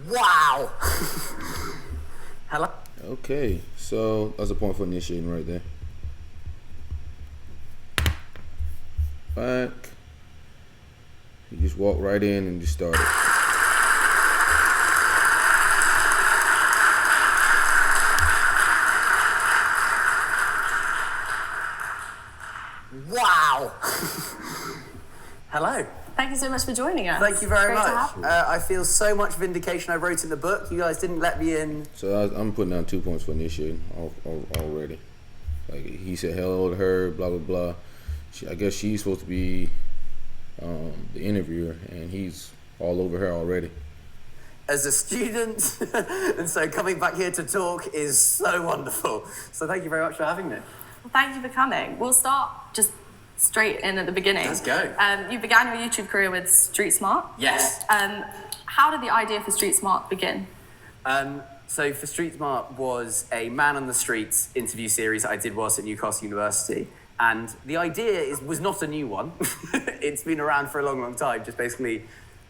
Wow. Hello? Okay, so that's a point for initiating right there. Back. You just walk right in and just start it. Wow. Hello. Thank you so much for joining us. Thank you very Great much. To have you. I feel so much vindication I wrote in the book. You guys didn't let me in. So I'm putting down 2 points for initiating already. Like he said hello to her, blah, blah, blah. I guess she's supposed to be the interviewer, and he's all over her already. As a student, and so coming back here to talk is so wonderful. So thank you very much for having me. Well, thank you for coming. We'll start just straight in at the beginning. Let's go. You began your YouTube career with Street Smart. Yes. How did the idea for Street Smart begin? So for Street Smart was a man on the streets interview series that I did whilst at Newcastle University. And the idea was not a new one. It's been around for a long, long time. Just basically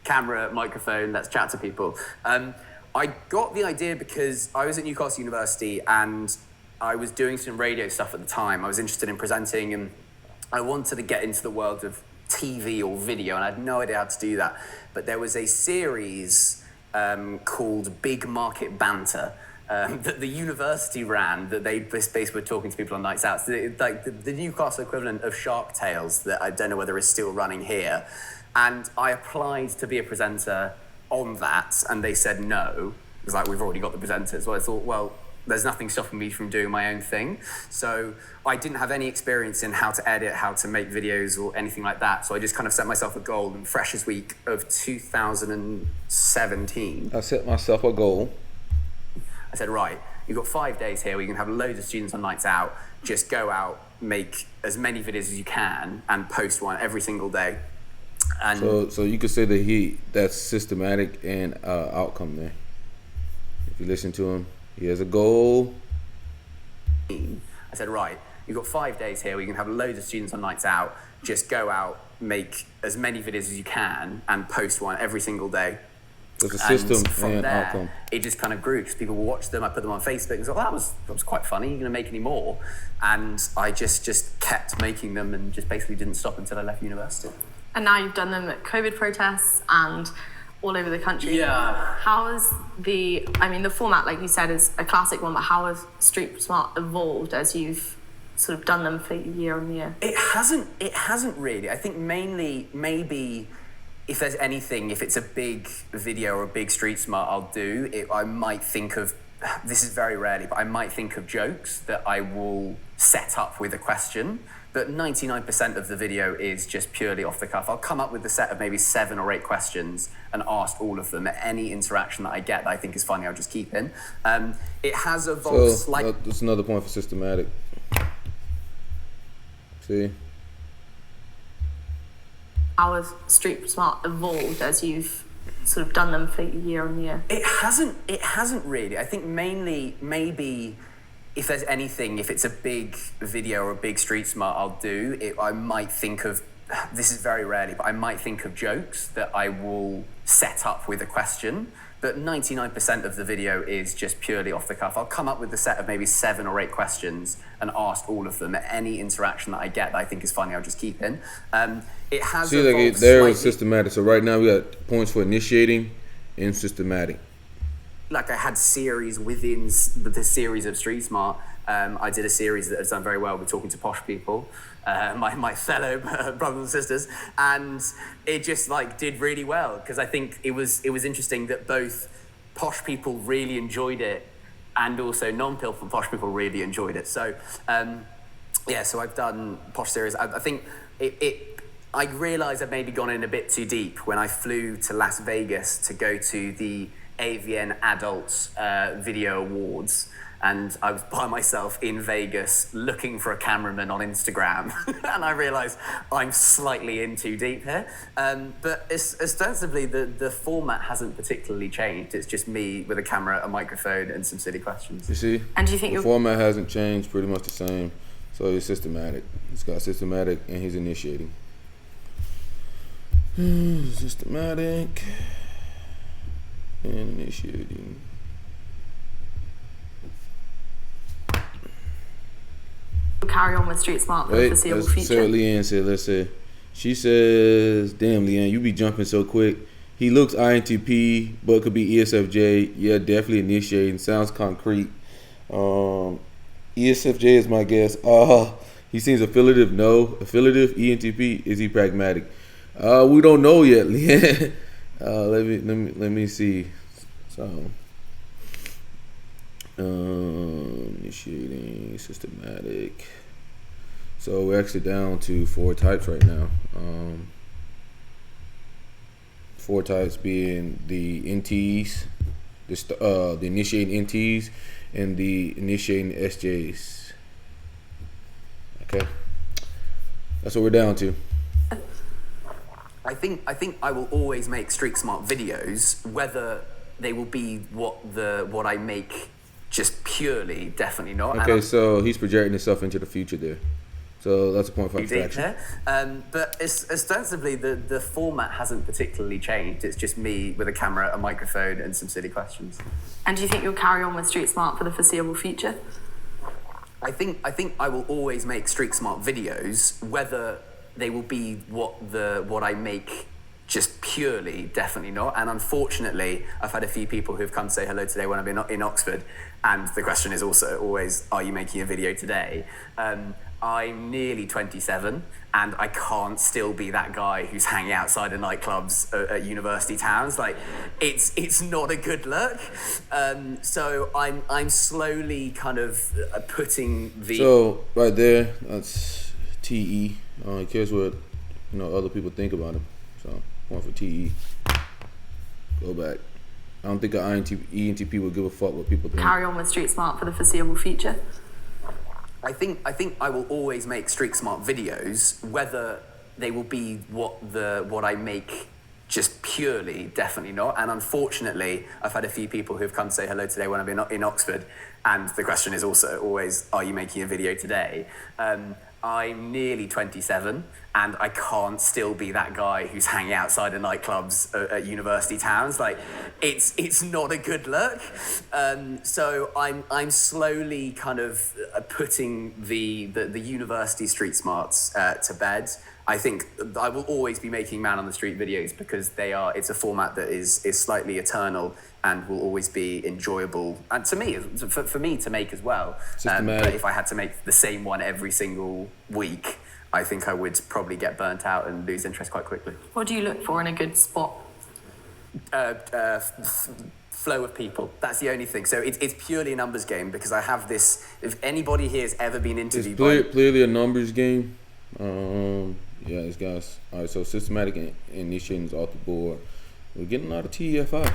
camera, microphone, let's chat to people. I got the idea because I was at Newcastle University and I was doing some radio stuff at the time. I was interested in presenting and I wanted to get into the world of TV or video, and I had no idea how to do that. But there was a series called Big Market Banter that the university ran, that they basically were talking to people on nights out. So like the Newcastle equivalent of Shark Tales that I don't know whether is still running here. And I applied to be a presenter on that, and they said no. It was like, we've already got the presenters. Well, I thought, well, there's nothing stopping me from doing my own thing. So I didn't have any experience in how to edit, how to make videos or anything like that. So I just kind of set myself a goal in Freshers Week of 2017. I set myself a goal. I said, right, you've got 5 days here where you can have loads of students on nights out. Just go out, make as many videos as you can and post one every single day. And so you could say that that's systematic and outcome there. If you listen to him, he has a goal. I said, right, you've got 5 days here where you can have loads of students on nights out. Just go out, make as many videos as you can and post one every single day. There's a system from and there, outcome. It just kind of grew because people would watch them. I put them on Facebook and thought, that was quite funny. You're going to make any more? And I just kept making them and just basically didn't stop until I left university. And now you've done them at COVID protests and all over the country. Yeah. How has the format, like you said, is a classic one, but how has Street Smart evolved as you've sort of done them for year on year? It hasn't really. I think mainly, maybe, if there's anything, if it's a big video or a big Street Smart I'll do, I might think of, this is very rarely, but I might think of jokes that I will set up with a question. But 99% of the video is just purely off the cuff. I'll come up with a set of maybe 7 or 8 questions and ask all of them. Any interaction that I get that I think is funny, I'll just keep in. It has evolved slightly. That's another point for systematic. See? How has Street Smart evolved as you've sort of done them for year on year? It hasn't really. I think mainly, maybe, if there's anything, if it's a big video or a big Street Smart I'll do, I might think of, this is very rarely, but I might think of jokes that I will set up with a question. But 99% of the video is just purely off the cuff. I'll come up with a set of maybe 7 or 8 questions and ask all of them. Any interaction that I get that I think is funny, I'll just keep in. It has evolved there slightly. was systematic. So right now we got points for initiating and systematic. Like I had series within the series of Street Smart. I did a series that has done very well with talking to posh people, my fellow brothers and sisters, and it just did really well because I think it was interesting that both posh people really enjoyed it and also non-posh people really enjoyed it. So so I've done posh series. I think I realised I'd maybe gone in a bit too deep when I flew to Las Vegas to go to the AVN Adults Video Awards, and I was by myself in Vegas looking for a cameraman on Instagram, and I realised I'm slightly in too deep here. But ostensibly, the format hasn't particularly changed. It's just me with a camera, a microphone, and some silly questions. You see? And do you think the format hasn't changed? Pretty much the same. So it's systematic. It's got systematic, and he's initiating. Systematic. And initiating. Carry on with Street Smart for the foreseeable let's future. say what Leanne said. Let's say. She says, damn, Leanne, you be jumping so quick. He looks INTP, but could be ESFJ. Yeah, definitely initiating. Sounds concrete. ESFJ is my guess. He seems affiliative. No. Affiliative, ENTP. Is he pragmatic? We don't know yet, Leanne. Let me see. So, initiating, systematic. So we're actually down to 4 types right now. 4 types being the NTs, the initiating NTs, and the initiating SJs. Okay, that's what we're down to. I think I will always make street smart videos, whether they will be what I make just purely, definitely not. Okay, so he's projecting himself into the future there. So that's a point for abstraction. But ostensibly, the format hasn't particularly changed. It's just me with a camera, a microphone, and some silly questions. And do you think you'll carry on with Street Smart for the foreseeable future? I think I will always make street smart videos, whether they will be what I make just purely, definitely not. And unfortunately, I've had a few people who've come say hello today when I've been in Oxford, and the question is also always, are you making a video today? I'm nearly 27, and I can't still be that guy who's hanging outside of nightclubs at university towns. Like, it's not a good look. So I'm slowly kind of putting the. So right there, that's TE. He cares what other people think about him. So one for TE. Go back. I don't think an ENTP would give a fuck what people think. Carry on with Street Smart for the foreseeable future. I think I will always make street smart videos, whether they will be what I make just purely, definitely not. And unfortunately, I've had a few people who've come say hello today when I've been in Oxford, and the question is also always, are you making a video today? I'm nearly 27, and I can't still be that guy who's hanging outside of nightclubs at university towns. Like, it's not a good look. So I'm slowly kind of putting the university street smarts to bed. I think I will always be making man on the street videos because it's a format that is slightly eternal and will always be enjoyable, and to me, for me to make as well. But if I had to make the same one every single week, I think I would probably get burnt out and lose interest quite quickly. What do you look for in a good spot? Flow of people. That's the only thing. So it's purely a numbers game, because I have this. If anybody here has ever been interviewed, it's clearly a numbers game. Yeah, these guys. All right, so systematic initiations off the board. We're getting a lot of TEFI.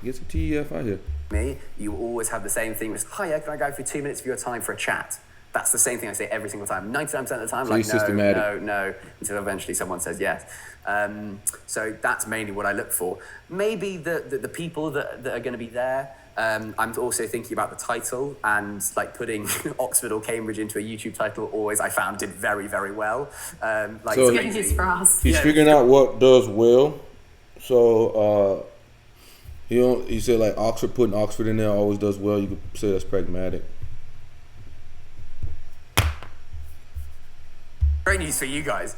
Get some TEFI here. Me, you always have the same thing. It's, hiya, can I go for 2 minutes of your time for a chat? That's the same thing I say every single time. 99% of the time, so no, until eventually someone says yes. So that's mainly what I look for. Maybe the people that are going to be there. I'm also thinking about the title, and like putting Oxford or Cambridge into a YouTube title always I found did very, very well. So good news for us. He's figuring out what does well. So he said like putting Oxford in there always does well. You could say that's pragmatic. Great news for you guys.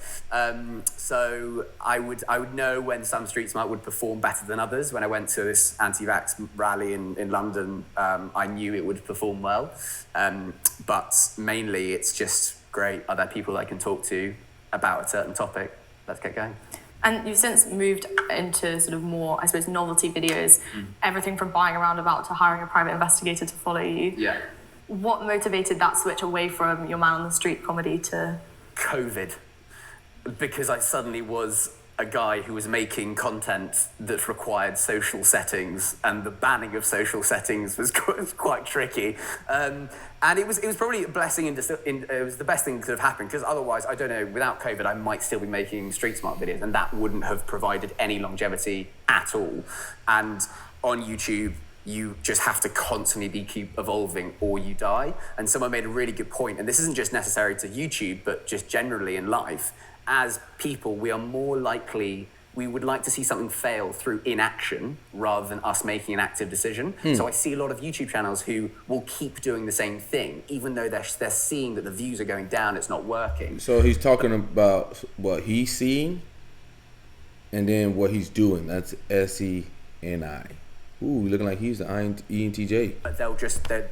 So I would know when some street smart would perform better than others. When I went to this anti-vax rally in London, I knew it would perform well. But mainly it's just great. Are there people I can talk to about a certain topic? Let's get going. And you've since moved into sort of more, I suppose, novelty videos. Everything from buying a roundabout to hiring a private investigator to follow you. Yeah. What motivated that switch away from your man on the street comedy to... COVID, because I suddenly was a guy who was making content that required social settings, and the banning of social settings was quite tricky. And it was probably a blessing. It was the best thing that could have happened, because otherwise, I don't know, without COVID, I might still be making street smart videos, and that wouldn't have provided any longevity at all. And on YouTube, you just have to constantly keep evolving or you die. And someone made a really good point, and this isn't just necessary to YouTube, but just generally in life. As people, we are more likely we would like to see something fail through inaction rather than us making an active decision. So I see a lot of YouTube channels who will keep doing the same thing, even though they're seeing that the views are going down, it's not working. So he's talking about what he's seeing and then what he's doing. That's SENI. Ooh, looking like he's the ENTJ. But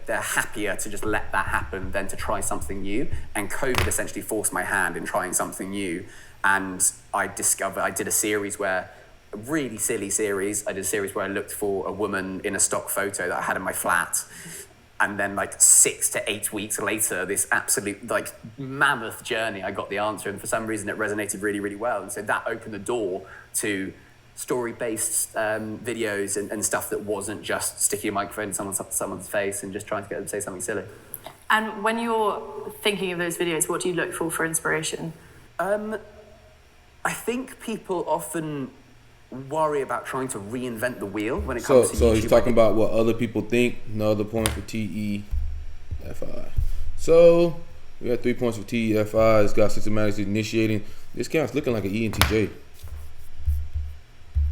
they're happier to just let that happen than to try something new. And COVID essentially forced my hand in trying something new. And I did a series a really silly series. I did a series where I looked for a woman in a stock photo that I had in my flat. And then like 6 to 8 weeks later, this absolute like mammoth journey, I got the answer. And for some reason it resonated really, really well. And so that opened the door to story-based videos and stuff that wasn't just sticking a microphone in someone's face and just trying to get them to say something silly. And when you're thinking of those videos, what do you look for inspiration? I think people often worry about trying to reinvent the wheel when it comes to YouTube. So he's talking about what other people think. Another point for TEFI. So we got 3 points for TEFI. It's got systematically initiating. This guy's looking like an ENTJ.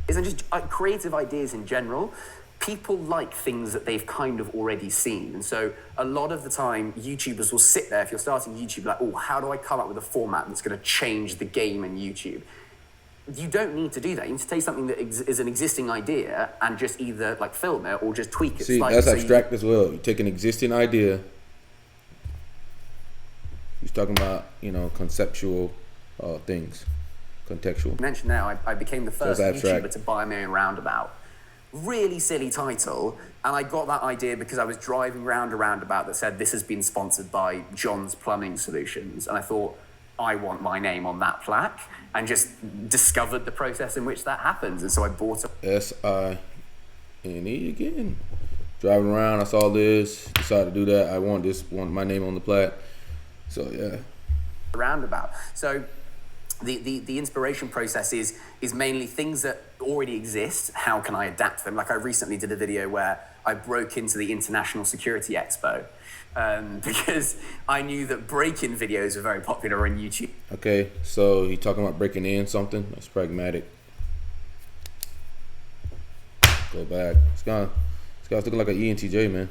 Isn't just creative ideas in general. People like things that they've kind of already seen. And so a lot of the time, YouTubers will sit there, if you're starting YouTube, like, oh, how do I come up with a format that's going to change the game in YouTube? You don't need to do that. You need to take something that is an existing idea and just either like film it or just tweak it slightly. That's abstract as well. You take an existing idea. He's talking about, conceptual things. Contextual. Mentioned now, I became the first YouTuber to buy my own roundabout. Really silly title, and I got that idea because I was driving round a roundabout that said this has been sponsored by John's Plumbing Solutions, and I thought I want my name on that plaque, and just discovered the process in which that happens, and so I bought a SINE again. Driving around, I saw this, decided to do that. I want my name on the plaque, so yeah. Roundabout. So the inspiration process is mainly things that already exist. How can I adapt them? Like I recently did a video where I broke into the International Security Expo because I knew that break-in videos are very popular on YouTube. Okay, so he's talking about breaking in something. That's pragmatic. Go back. This guy's looking like an ENTJ, man.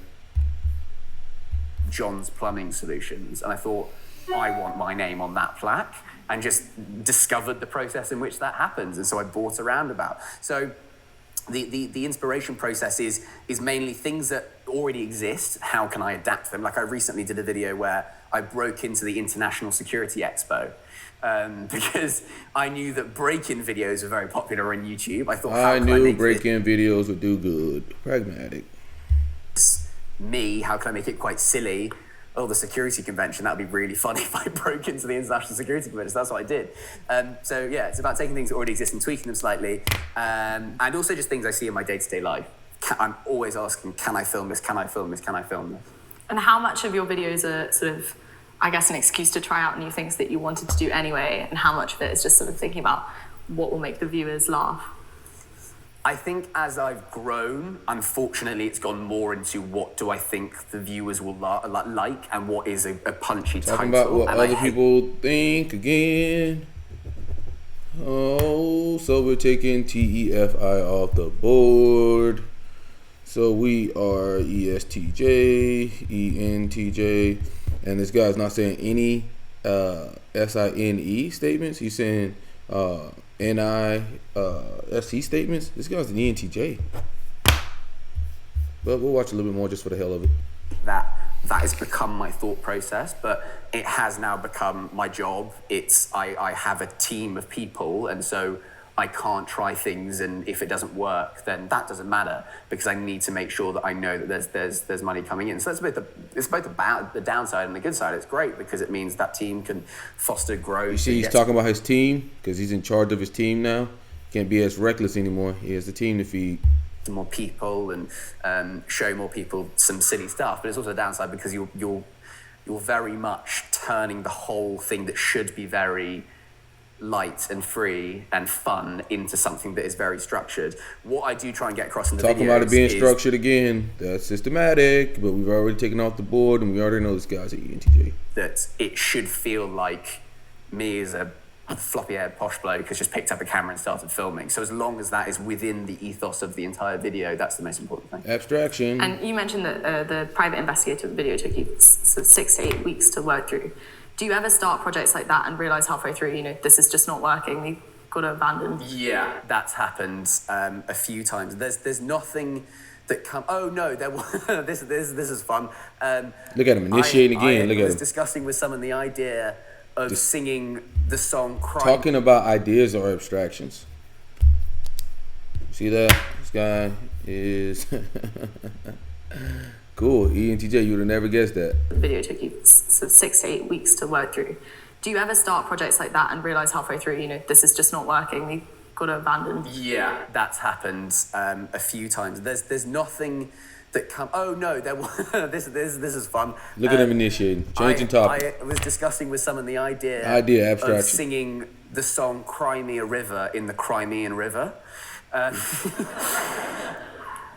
John's Plumbing Solutions, and I thought I want my name on that plaque, and just discovered the process in which that happens, and so I bought a roundabout. So the inspiration process is mainly things that already exist. How can I adapt them? Like I recently did a video where I broke into the International Security Expo because I knew that break-in videos are very popular on YouTube. I thought I knew break-in videos would do good. Pragmatic. How can I make it quite silly? Oh, the security convention, that would be really funny if I broke into the International Security Convention. So that's what I did. So yeah, it's about taking things that already exist and tweaking them slightly. And also just things I see in my day-to-day life. I'm always asking, can I film this? Can I film this? Can I film this? And how much of your videos are sort of, I guess, an excuse to try out new things that you wanted to do anyway? And how much of it is just sort of thinking about what will make the viewers laugh? I think as I've grown, unfortunately, it's gone more into what do I think the viewers will like and what is a punchy title. Talking about what other people think again. Oh, so we're taking TEFI off the board. So we are ESTJ, ENTJ, and this guy's not saying any SINE statements. He's saying NISC statements. This guy's an ENTJ. But we'll watch a little bit more just for the hell of it. That has become my thought process, but it has now become my job. I have a team of people, and so I can't try things, and if it doesn't work, then that doesn't matter because I need to make sure that I know that there's money coming in. So it's both about the downside and the good side. It's great because it means that team can foster growth. You see, he's talking about his team because he's in charge of his team now. Can't be as reckless anymore. He has the team to feed. More people and show more people some silly stuff, but it's also a downside because you're very much turning the whole thing that should be very light and free and fun into something that is very structured. What I do try and get across in the talking about it being structured again, that's systematic, but we've already taken off the board and we already know this guy's an ENTJ. That it should feel like me as a floppy-haired posh bloke has just picked up a camera and started filming. So as long as that is within the ethos of the entire video, that's the most important thing. Abstraction. And you mentioned that the private investigator video took you sort of 6 to 8 weeks to work through. Do you ever start projects like that and realise halfway through, this is just not working, you've got to abandon? Yeah, that's happened a few times. There's nothing that oh no, there was this is fun. Look at him initiating again. Look at him. I was discussing with someone the idea of singing the song "Cry." Talking about ideas or abstractions. See that? This guy is cool. ENTJ, you would have never guessed that. The video took you sort of 6 to 8 weeks to work through. Do you ever start projects like that and realise halfway through, this is just not working, you've got to abandon? Yeah, that's happened a few times. There's nothing that oh no, there was this is fun. Look at him initiating, changing topic. I was discussing with someone the idea abstraction of singing the song "Cry Me a River" in the Crimean River.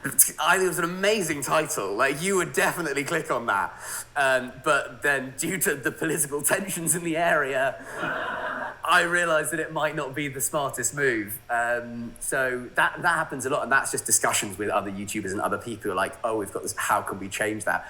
It was an amazing title. Like, you would definitely click on that. But then, due to the political tensions in the area, I realised that it might not be the smartest move. So that happens a lot, and that's just discussions with other YouTubers and other people who are like, oh, we've got this, how can we change that?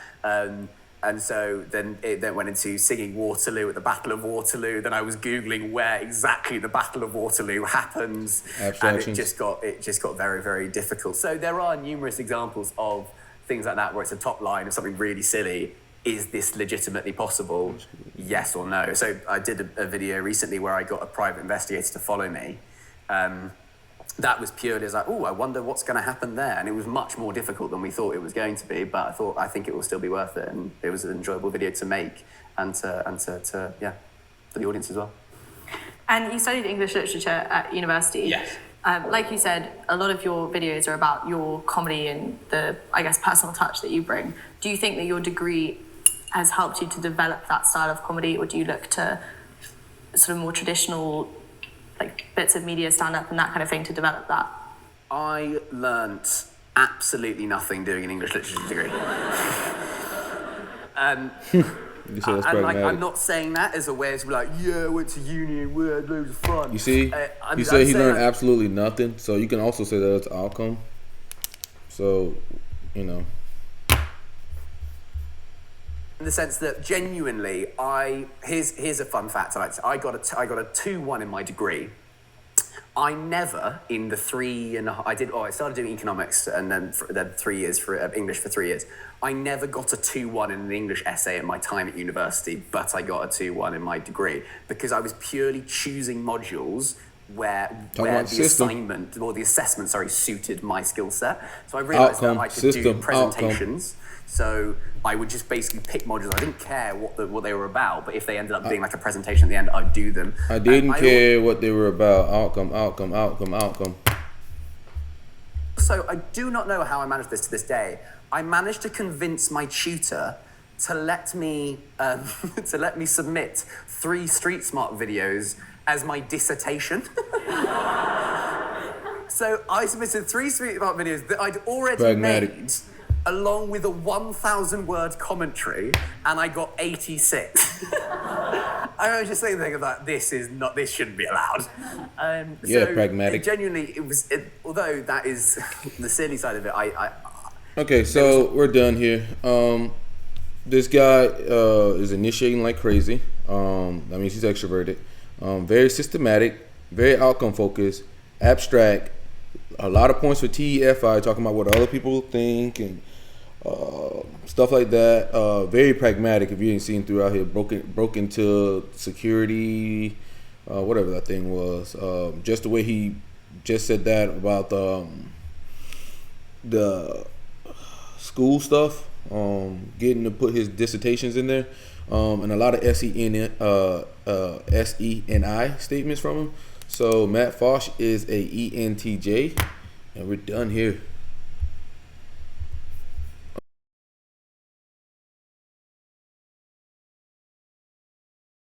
And so then it went into singing Waterloo at the Battle of Waterloo. Then I was Googling where exactly the Battle of Waterloo happens. And it just got very, very difficult. So there are numerous examples of things like that where it's a top line of something really silly. Is this legitimately possible? Yes or no? So I did a video recently where I got a private investigator to follow me. That was purely as like, oh, I wonder what's going to happen there. And it was much more difficult than we thought it was going to be, but I think it will still be worth it. And it was an enjoyable video to make and for the audience as well. And you studied English literature at university. Yes. Like you said, a lot of your videos are about your comedy and the, I guess, personal touch that you bring. Do you think that your degree has helped you to develop that style of comedy, or do you look to sort of more traditional like bits of media, stand-up and that kind of thing to develop that? I learnt absolutely nothing doing an English literature degree. And I'm not saying that as a way to be like, yeah, I went to uni and we had loads of fun. You see, he said he learned absolutely nothing, so you can also say that it's outcome. So, in the sense that genuinely, here's a fun fact. I got a 2-1 in my degree. I never, in the I started doing economics and then 3 years for English for 3 years. I never got a 2-1 in an English essay at my time at university, but I got a 2-1 in my degree because I was purely choosing modules where the assignment or the assessment, suited my skill set. So I realised that I could do presentations. So I would just basically pick modules. I didn't care what they were about, but if they ended up being like a presentation at the end, I'd do them. I didn't care what they were about. Outcome. So I do not know how I managed this to this day. I managed to convince my tutor to let me submit 3 Street Smart videos as my dissertation. So I submitted 3 Street Smart videos that I'd already made, along with a 1,000-word commentary, and I got 86. I was just thinking about this shouldn't be allowed. Pragmatic. Genuinely, although that is the silly side of it. Okay, so we're done here. This guy is initiating like crazy. That means he's extroverted. Very systematic, very outcome focused, abstract. A lot of points for TEFI, talking about what other people think and stuff like that. Very pragmatic. If you ain't seen throughout here, broke into security, whatever that thing was. Just the way he just said that about the school stuff, getting to put his dissertations in there, and a lot of SENI statements from him. So Matt Fosh is a ENTJ, and we're done here.